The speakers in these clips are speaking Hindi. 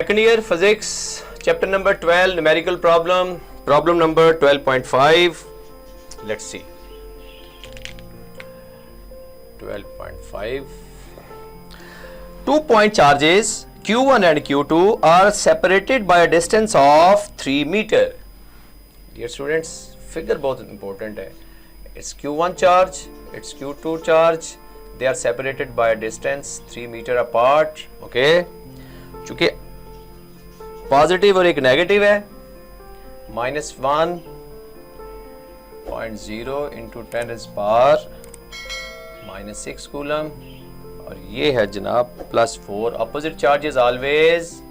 second year physics, chapter number 12, numerical problem number 12.5. Let's see. 12.5. 2-point charges Q1 and Q2 are separated by a distance of 3 meter. Dear students, figure बहुत important है. It's Q1 charge, it's Q2 charge. They are separated by a distance 3 meter apart. Okay. चूंकि पॉजिटिव और एक नेगेटिव है, -1.0 इंटू 10⁻⁻⁶ कूलम, और ये है जनाब +4. Opposite charges always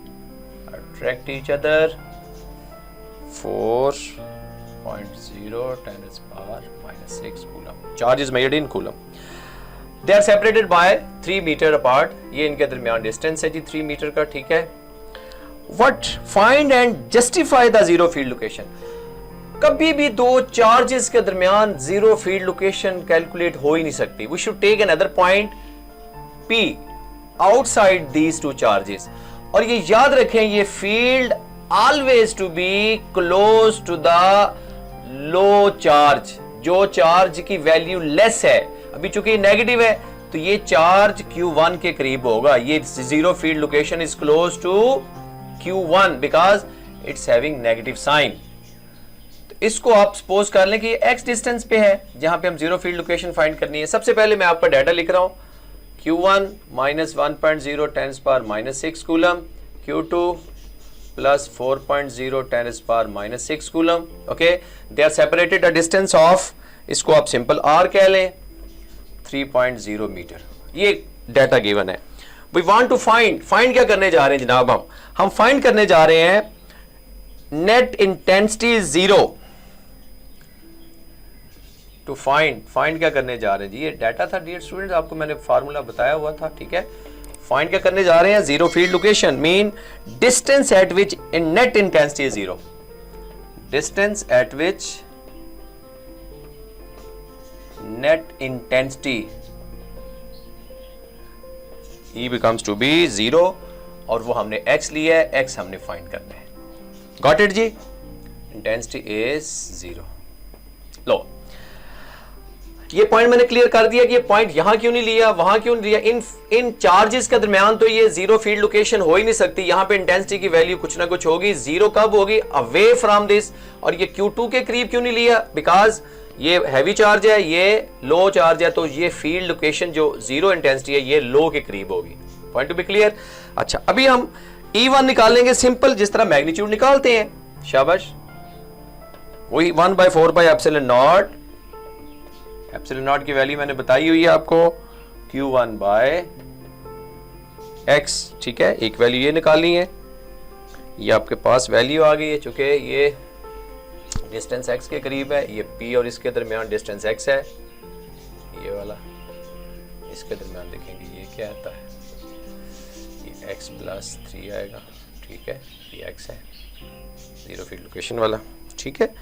attract each other. 4.0 10⁻⁻⁶ coulomb. Charge is measured in coulomb. They are separated by 3 metre apart. ये इनके दरमियान डिस्टेंस है जी 3 मीटर का. ठीक है. What find and justify the zero field location. कभी भी दो चार्जेस के दरमियान जीरो फील्ड लोकेशन कैलकुलेट हो ही नहीं सकती. We should take another point P outside these two charges. और ये याद रखें, ये field always to be close to the low charge. जो चार्ज की वैल्यू लेस है, अभी चूंकि नेगेटिव है तो ये चार्ज Q1 के करीब होगा. ये जीरो field location is close to Q1 because it's having negative sign. तो इसको आप सपोज कर लें कि ये x डिस्टेंस पे है जहां पे हम जीरो फील्ड लोकेशन फाइंड करनी है. सबसे पहले मैं आपका डाटा लिख रहा हूं. Q1 -1.0 10⁻⁻⁶ coulomb, Q2 +4.0 10⁻⁻⁶ coulomb. Okay. They are separated a distance of, इसको आप सिंपल R कह लें, 3.0 मीटर. ये डाटा गिवन है. वी वांट टू फाइंड क्या करने जा रहे हैं जनाब? हम फाइंड करने जा रहे हैं net intensity zero. To find क्या करने जा रहे हैं जी? ये डाटा था डियर स्टूडेंट्स, आपको मैंने फार्मूला बताया हुआ था. ठीक है. फाइंड क्या करने जा रहे हैं? Zero field location mean distance eight which in net intensity is zero. Distance eight which net intensity E becomes to be 0, और वो हमने x लिया है, x हमने फाइंड करना है. गॉट इट जी? Intensity is 0. लो, ये पॉइंट मैंने क्लियर कर दिया कि ये पॉइंट यहां क्यों नहीं लिया, वहां क्यों नहीं लिया. इन चार्जेस के दरमियान तो ये जीरो फील्ड लोकेशन हो ही नहीं सकती. यहां पे इंटेंसिटी की वैल्यू कुछ ना कुछ होगी. जीरो कब होगी? Away from this. और ये Q2 के करीब क्यों नहीं लिया? बिकॉज ये हैवी चार्ज है, ये लो चार्ज है, तो ये फील्ड लोकेशन जो जीरो इंटेंसिटी है ये लो के करीब होगी. Point to be clear. अच्छा, अभी हम E1 निकालेंगे सिंपल, जिस तरह मैग्नीट्यूड निकालते हैं. शाबाश. वही 1/4πε0. ε0 की वैल्यू मैंने बताई हुई है आपको, Q1/x. ठीक है. एक वैल्यू ये निकालनी है, ये आपके पास वैल्यू आ गई है. चूंकि ये डिस्टेंस x के करीब है, ये P और इसके दरमियान डिस्टेंस x है, ये वाला. इसके दरमियान देखेंगे ये क्या आता है, ये x +3 आएगा. ठीक है. ये x है, जीरो फील्ड लोकेशन वाला. ठीक है.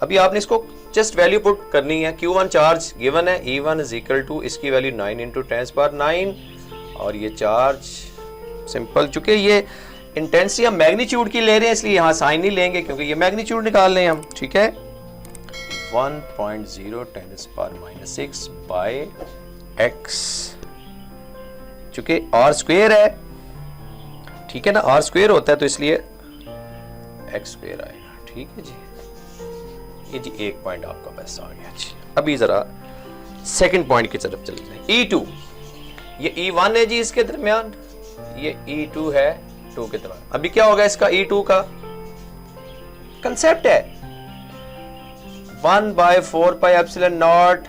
अभी आपने इसको जस्ट वैल्यू पुट करनी है. Q1 चार्ज गिवन है, E1 इज इक्वल टू, इसकी वैल्यू 9 × 10⁹, और ये चार्ज सिंपल, चूंकि ये इंटेंसिटी हम मैग्नीट्यूड की ले रहे हैं इसलिए यहां साइन नहीं लेंगे, क्योंकि ये मैग्नीट्यूड निकाल रहे हैं हम. ठीक है. 1.0 10⁻⁻⁶ बाय x, चूंकि r स्क्वायर है. ठीक है ना, r स्क्वायर होता है तो इसलिए x स्क्वायर आएगा. ठीक है जी. ये जी एक पॉइंट आपका पैसा आ गया जी. अभी जरा सेकंड पॉइंट की तरफ चलते हैं. E2, ये E1 है जी इसके दरमियान, ये E2 है 2 के दरमियान. अभी क्या होगा इसका? E2 का कंसेप्ट है 1/4πε0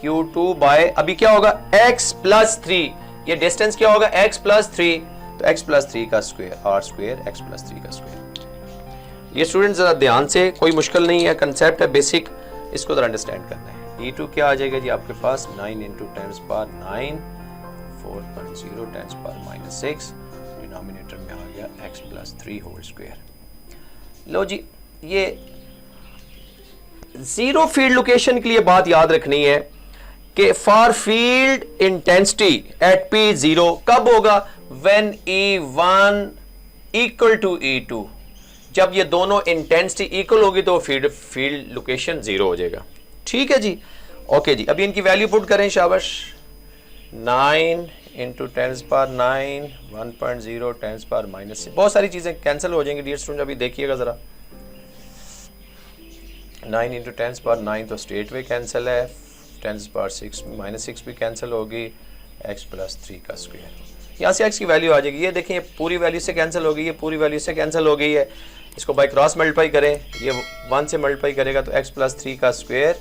Q2 बाय, अभी क्या होगा? x +3. ये डिस्टेंस क्या होगा? x +3. तो x +3 का स्क्वायर, r स्क्वायर x +3 का स्क्वायर. ये स्टूडेंट जरा ध्यान से, कोई मुश्किल नहीं है, कंसेप्ट है बेसिक, इसको जरा अंडरस्टैंड करना है. E2 क्या आ जाएगा जी आपके पास? 9 × 10⁹ 4.0 10⁻⁻⁶. डिनोमिनेटर में आ गया x +3 होल स्क्वायर. लो जी, ये जीरो फील्ड लोकेशन के लिए बात याद रखनी है कि for field intensity at P0 कब होगा? When E1 equal to E2, जब ये दोनों इंटेंसिटी इक्वल होगी तो फील्ड लोकेशन 0 हो जाएगा। ठीक है जी, ओके जी। अभी इनकी वैल्यू पुट करें, शाबाश। 9 इंटू 10⁻9, 1.0 10⁻⁻6, बहुत सारी चीजें कैंसिल हो जाएंगी डियर स्टूडेंट, अभी देखिएगा जरा। 9 इंटू 10⁻9 तो स्ट्रेट वे कैंसिल है, 10⁻6 -6 भी कैंसिल होगी, x+3 का स्क्वायर, यहाँ से x की वैल्यू आ जाएगी। ये देखें, ये पूरी वैल्यू से कैंसिल हो गई, ये पूरी वैल्यू से कैंसिल हो गई है। इसको बाय क्रॉस मल्टीप्लाई करें, ये 1 से मल्टीप्लाई करेगा तो x+3 का स्क्वायर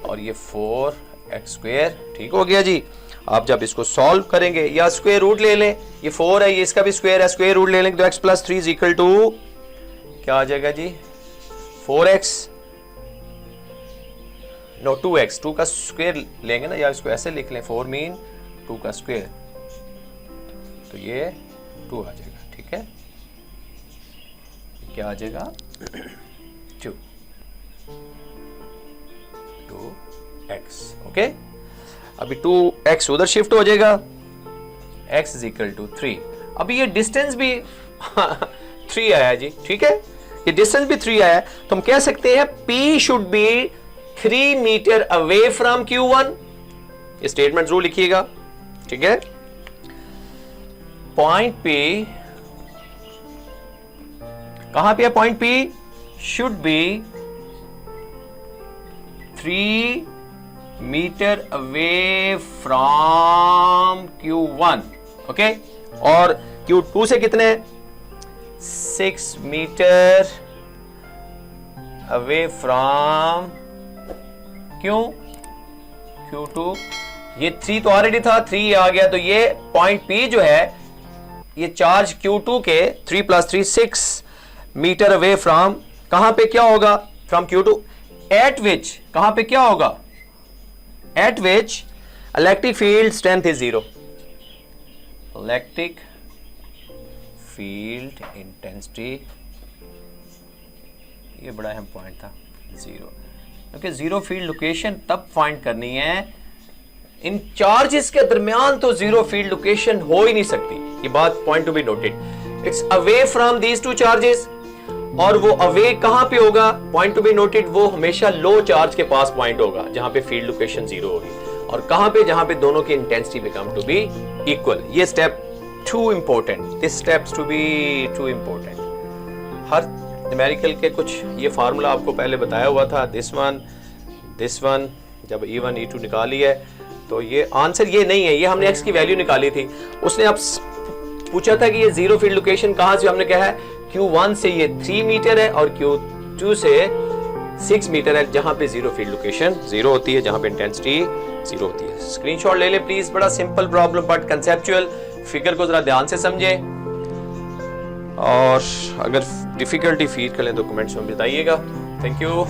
और ये 4x²। ठीक हो गया जी। आप जब इसको सॉल्व करेंगे या स्क्वायर रूट ले लें, ये 4 है, ये इसका भी स्क्वायर है, स्क्वायर रूट ले लेंगे तो x+3 इज इक्वल टू क्या आ जाएगा जी, 4x, नो 2x, 2 का स्क्वायर लेंगे ना, या इसको ऐसे लिख लें, 4 मीन 2 का स्क्वायर, तो ये 2 आ जाएगा। ठीक है, क्या आ जाएगा 2x। ओके, अभी 2x उधर शिफ्ट हो जाएगा, x इज इक्वल टू 3। अभी ये डिस्टेंस भी 3 आया जी। ठीक है, ये डिस्टेंस भी 3 आया, तो हम कह सकते हैं P should be 3 metre away from Q1। ये स्टेटमेंट जरूर लिखिएगा। ठीक है, पॉइंट P कहां पे है, point P should be 3 metre away from Q1। Okay, और Q2 से कितने, 6 मीटर अवे फ्रॉम Q2। ये 3 तो ऑलरेडी था, 3 आ गया, तो ये पॉइंट P जो है ये चार्ज Q2 के 3 + 3 6 मीटर अवे फ्रॉम, कहां पे क्या होगा, फ्रॉम Q2, एट विच, कहां पे क्या होगा, eight which electric field strength is 0। Electric field intensity, ये बड़ा अहम पॉइंट था, 0, क्योंकि 0 फील्ड लोकेशन तब फाइंड करनी है, इन चार्जेस के दरमियान तो 0 फील्ड लोकेशन हो ही नहीं सकती। ये बात point to be noted, it's away from these 2 charges, और वो अवे कहां पे होगा, पॉइंट टू बी नोटेड, वो हमेशा लो चार्ज के पास पॉइंट होगा जहां पे फील्ड लोकेशन 0 होगी, और कहां पे, जहां पे दोनों की intensity become to be equal. ये step too important, this steps to be too important. हर न्यूमेरिकल के कुछ ये फार्मूला आपको पहले बताया हुआ था, दिस वन, जब E1 E2 निकाली है तो ये आंसर ये नहीं है, ये हमने x की वैल्यू निकाली थी। उसने अब पूछा था कि ये 0 फील्ड लोकेशन कहां से, हमने कहा है Q1 से ये 3 मीटर है और Q2 से 6 मीटर है, जहां पे 0 फील्ड लोकेशन 0 होती है, जहां पे इंटेंसिटी 0 होती है। स्क्रीनशॉट ले ले प्लीज, बड़ा simple problem but conceptual, figure को जरा ध्यान से समझें, और अगर डिफिकल्टी फील करें तो कमेंट्स में बताइएगा। Thank you.